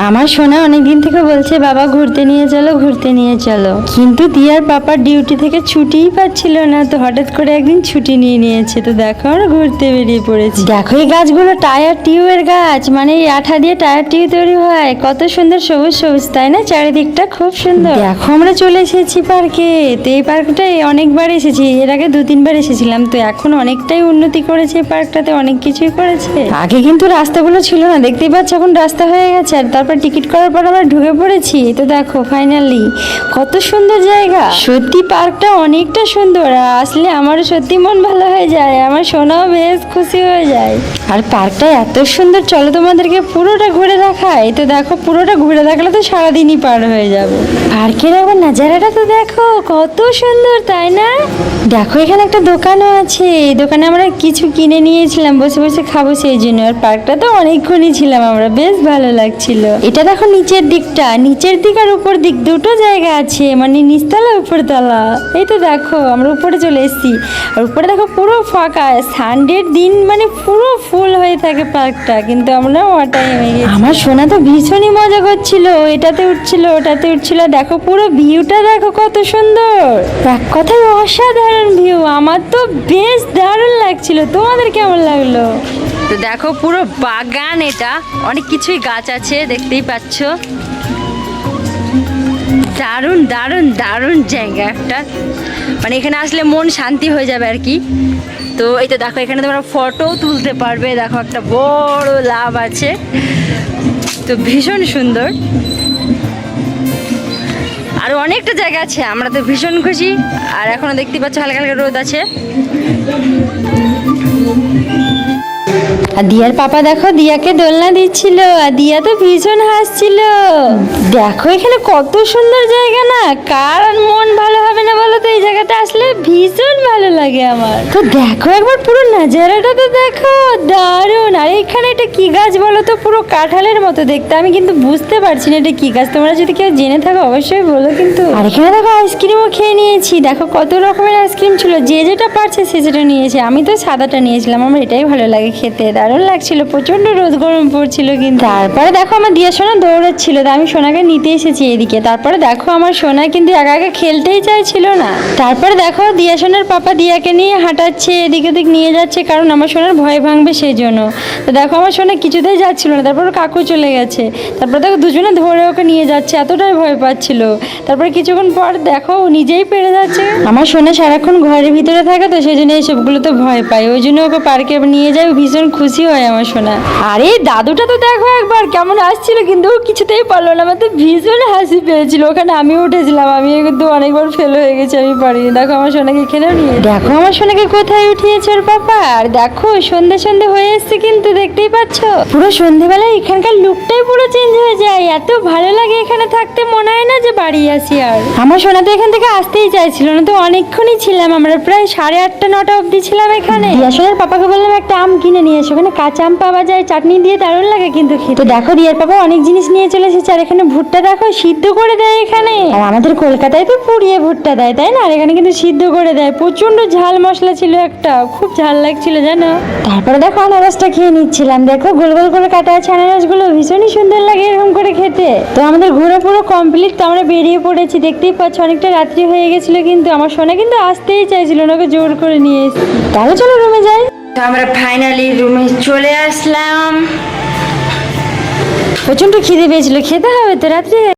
আমার সোনা অনেকদিন থেকে বলছে বাবা ঘুরতে নিয়ে চলো ঘুরতে নিয়ে চলো, কিন্তু দিয়ার পাপার ডিউটি থেকে ছুটিই পাচ্ছিল না। তো হঠাৎ করে একদিন ছুটি নিয়ে নিয়েছে। তো দেখো আমরা ঘুরতে বেরিয়ে পড়েছি। দেখো এই গাছগুলো টায়ার টিউবের গাছ, মানে এই আঠা দিয়ে টায়ার টিউ তৈরি হয়। কত সুন্দর সবুজ সবুজ, তাই না? চারিদিকটা খুব সুন্দর। দেখো আমরা চলে এসেছি পার্কে। তো এই পার্কটাই অনেকবার এসেছি, এর আগে 2-3 বার এসেছিলাম। তো এখন অনেকটাই উন্নতি করেছে এই পার্কটাতে, অনেক কিছুই করেছে। আগে কিন্তু রাস্তাগুলো ছিল না, দেখতেই পাচ্ছ এখন রাস্তা হয়ে গেছে। আর তারপর টিকিট করার পর আমরা ঢুকে পড়েছি। তো দেখো ফাইনালি কত সুন্দর জায়গা। সত্যি পার্কটা অনেকটা সুন্দর, আর আসলে আমারও সত্যি মন ভালো হয়ে যায়, আমার সোনাও বেশ খুশি হয়ে যায়। আর পার্কটা এত সুন্দর, চলো তোমাদেরকে পুরোটা ঘুরে দেখাই। তো দেখো পুরোটা ঘুরে দেখালে তো সারাদিনই পার হয়ে যাবে। পার্কের আবার নাজারাটা তো দেখো কত সুন্দর, তাই না? দেখো এখানে একটা দোকানও আছে, এই দোকানে আমরা কিছু কিনে নিয়েছিলাম, বসে বসে খাবো সেই জন্য। আর পার্কটা তো অনেকক্ষণই ছিলাম আমরা, বেশ ভালো লাগছিল। এটা দেখো নিচের দিকটা, নিচের দিক আর উপর দিক দুটো জায়গা আছে, মানে নিচতলা উপরতলা। এই তো দেখো আমরা উপরে চলে এসেছি। আর উপরে দেখো পুরো ফাঁকা, সানডের দিন মানে পুরো ফুল হয়ে থাকে পার্কটা, কিন্তু আমরা ওটাই হয়ে গেছি। আমার সোনা তো ভীষণই মজা করছিল, এটাতে উঠছিল ওটাতে উঠছিল। দেখো পুরো ভিউটা দেখো কত সুন্দর, এক কথায় অসাধারণ ভিউ। আমার তো বেশ দারুণ লাগছিল, তোমাদের কেমন লাগলো? তো দেখো পুরো বাগান, এটা অনেক কিছুই গাছ আছে দেখতেই পাচ্ছ। দারুণ দারুণ দারুণ জায়গা একটা, মানে এখানে আসলে মন শান্তি হয়ে যাবে আর কি। তো এই তো দেখো এখানে তোমরা ফটো তুলতে পারবে, দেখো একটা বড় লাভ আছে, তো ভীষণ সুন্দর। আরো অনেকটা জায়গা আছে, আমরা তো ভীষণ খুশি। আর এখনো দেখতে পাচ্ছ হালকা হালকা রোদ আছে। আর দিয়ার পাপা দেখো দিয়াকে দোলনা দিচ্ছিল, আর দিয়া তো ভীষণ হাসছিল। দেখো এখানে কত সুন্দর জায়গা না, কার মন ভালো হবে না বলো? তো এই জায়গাটা আসলে ভীষণ ভালো লাগে আমার। তো দেখো একবার পুরো নাজারাটা তো দেখো, দারুণ। আর এখানে এটা কি গাছ বলো তো? পুরো কাঁঠালের মতো দেখতে, আমি কিন্তু বুঝতে পারছি না এটা কি গাছ। তোমরা যদি কেউ জেনে থাকো অবশ্যই বলো কিন্তু। আর এখানে দেখো আইসক্রিমও খেয়ে নিয়েছি, দেখো কত রকমের আইসক্রিম ছিল, যে যেটা পারছে সে সেটা নিয়েছে। আমি তো সাদাটা নিয়েছিলাম, আমার এটাই ভালো লাগে খেতে, দারুণ লাগছিল। প্রচন্ড রোদ গরম পড়ছিল কিন্তু। তারপরে দেখো আমার দিয়া সোনা দৌড়াচ্ছিল, আমি সোনাকে নিতে এসেছি এদিকে। তারপরে দেখো আমার সোনা কিন্তু একা একা খেলতেই চাইছিল না। তারপরে দেখো দিয়া সোনার পাপা দিয়াকে নিয়ে হাঁটাচ্ছে, এদিক ওদিক নিয়ে যাচ্ছে, কারণ আমার সোনার ভয় ভাঙবে সেই জন্য। তো দেখো আমার সোনা কিছুতেই যাচ্ছিল না, তারপর কাকু চলে গেছে। তারপর দেখো দুজনে ধরে ওকে নিয়ে যাচ্ছে, এতটাই ভয় পাচ্ছিল। তারপরে কিছুক্ষণ পর দেখো ও নিজেই পেরে যাচ্ছে। আমার সোনা সারাক্ষণ ঘরের ভিতরে থাকে, তো সেই জন্য এইসবগুলো তো ভয় পায়, ওই জন্য ওকে পার্কে নিয়ে যায়, ভীষণ খুশি হয় আমার সোনা। আরে দাদুটা তো দেখো একবার কেমন আসছিল, কিন্তু ও কিছুতেই পারলো না। আমার তো ভীষণ হাসি পেয়েছিল, ওখানে আমিও উঠেছিলাম, আমি কিন্তু অনেকবার ফেল হয়ে গেছি, আমি পারিনি। দেখো আমার সোনাকে এখানেও নিয়ে, দেখো আমার সোনাকে কোথায় উঠিয়েছে ওর পাপা। আর দেখো সন্ধে সন্ধে হয়ে এসছে কিন্তু, দেখতেই পাচ্ছ পুরো সন্ধেবেলায় এখানকার লুকটাই পুরো চেঞ্জ হয়ে যায়। এত ভালো লাগে এখানে থাকতে, মনে হয় না যে বাড়ি আসি। আর আমার সোনা তো এখান থেকে আসতেই চাইছিল না, তো অনেকক্ষণই ছিলাম আমরা, প্রায় 8:30-9টা অবধি ছিলাম এখানে। দিয়াসনের পাপাকে বললাম একটা আম কিনে নিয়ে এসো, ওখানে কাঁচা আম পাওয়া যায়, চাটনি দিয়ে দারুণ লাগে কিন্তু খেতে। দেখো দিয়ার পাপা অনেক জিনিস নিয়ে চলে এসেছে। আর এখানে ভুট্টা দেখো সিদ্ধ করে দেয় এখানে, আর আমাদের কলকাতায় তো পুড়িয়ে ভুট্টা দেয়, তাই না? আর এখানে কিন্তু সিদ্ধ করে দেয়। প্রচন্ড ঝাল মশলা ছিল, একটা খুব ঝাল লাগছিল জানো। তারপরে দেখো আনারসটা খেয়ে নিচ্ছিলাম, দেখো গোল গোল করে কাটা আছে আনারসগুলো, ভীষণই সুন্দর লাগে এরকম করে খেতে। তো আমাদের ঘুরে পুরো কমপ্লিট, তো আমরা বেরিয়ে পড়েছি, দেখতেই পাচ্ছ অনেকটা রাত্রি হয়ে গেছিল, কিন্তু আমার সোনা কিন্তু আসতেই চাইছিল না, ওকে জোর করে নিয়ে এসেছি। তাহলে চলো রুমে যাই। তো আমরা ফাইনালি রুমে চলে আসলাম। প্রচন্ড খিদে পেয়েছিল, খেতে হবে তো রাত্রে।